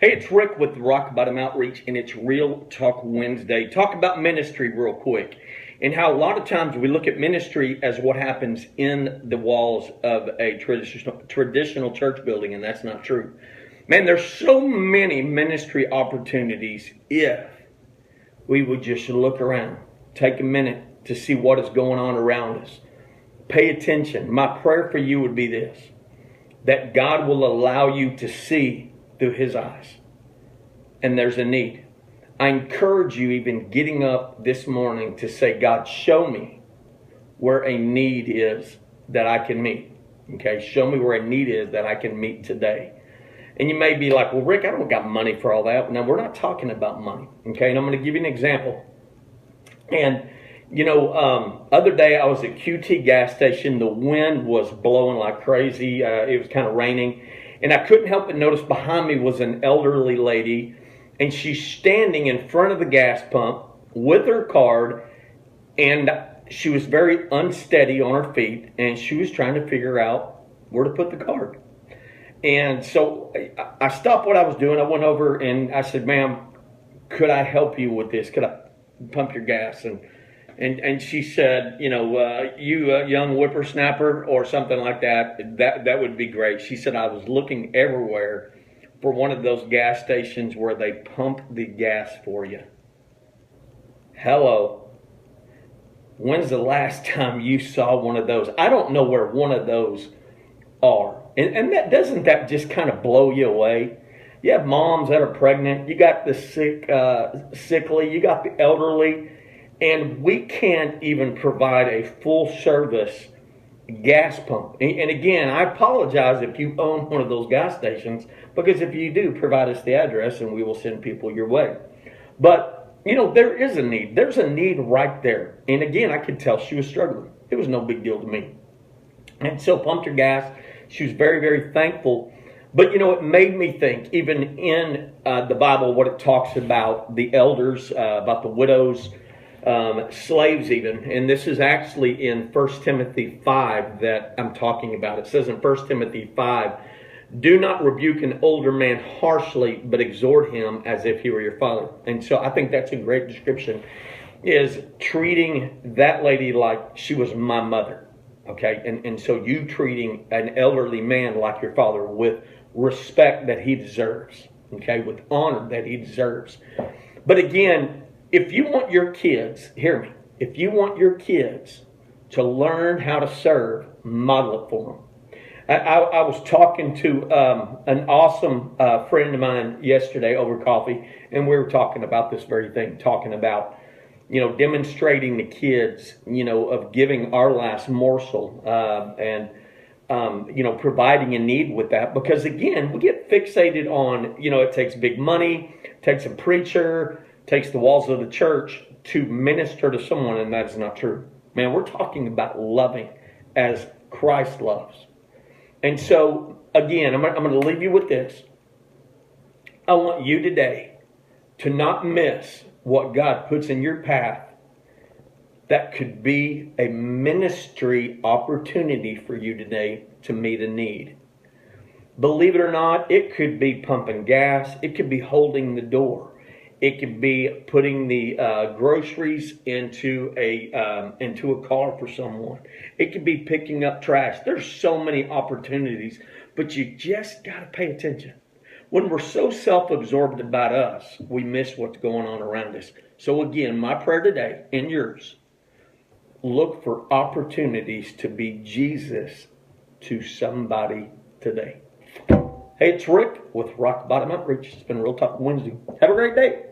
Hey, it's Rick with Rock Bottom Outreach, and it's Real Talk Wednesday. Talk about ministry real quick, and how a lot of times we look at ministry as what happens in the walls of a traditional church building, and that's not true. Man, there's so many ministry opportunities if we would just look around, take a minute to see what is going on around us. Pay attention. My prayer for you would be this, that God will allow you to see through His eyes. And there's a need. I encourage you even getting up this morning to say, God, show me where a need is that I can meet. Okay, show me where a need is that I can meet today. And you may be like, well, Rick, I don't got money for all that. Now, we're not talking about money. Okay, and I'm going to give you an example. And other day I was at QT gas station. The wind was blowing like crazy. It was kind of raining. And I couldn't help but notice behind me was an elderly lady, and she's standing in front of the gas pump with her card, and she was very unsteady on her feet, and she was trying to figure out where to put the card. And so I stopped what I was doing. I went over and I said, ma'am, could I help you with this? Could I pump your gas? And she said, you young whippersnapper or something like that would be great. She said, I was looking everywhere for one of those gas stations where they pump the gas for you. Hello. When's the last time you saw one of those? I don't know where one of those are. And doesn't that just kind of blow you away? You have moms that are pregnant. You got the sickly. You got the elderly. And we can't even provide a full service gas pump. And again, I apologize if you own one of those gas stations, because if you do, provide us the address and we will send people your way. But, there is a need. There's a need right there. And again, I could tell she was struggling. It was no big deal to me. And so pumped her gas. She was very, very thankful. But, it made me think, even in the Bible, what it talks about the elders, about the widows, slaves even, and this is actually in 1 Timothy 5 that I'm talking about. It says in 1 Timothy 5, do not rebuke an older man harshly, but exhort him as if he were your father. And so I think that's a great description, is treating that lady like she was my mother. Okay, and so you treating an elderly man like your father with respect that he deserves. Okay, with honor that he deserves. But again, if you want your kids, hear me, if you want your kids to learn how to serve, model it for them. I was talking to an awesome friend of mine yesterday over coffee, and we were talking about this very thing, talking about, demonstrating the kids, of giving our last morsel and providing a need with that. Because again, we get fixated on, it takes big money, takes a preacher, takes the walls of the church to minister to someone, and that is not true. Man, we're talking about loving as Christ loves. And so, again, I'm going to leave you with this. I want you today to not miss what God puts in your path that could be a ministry opportunity for you today to meet a need. Believe it or not, it could be pumping gas. It could be holding the door. It could be putting the groceries into a car for someone. It could be picking up trash. There's so many opportunities, but you just got to pay attention. When we're so self-absorbed about us, we miss what's going on around us. So again, my prayer today and yours, look for opportunities to be Jesus to somebody today. Hey, it's Rick with Rock Bottom Outreach. It's been Real Talk Wednesday. Have a great day.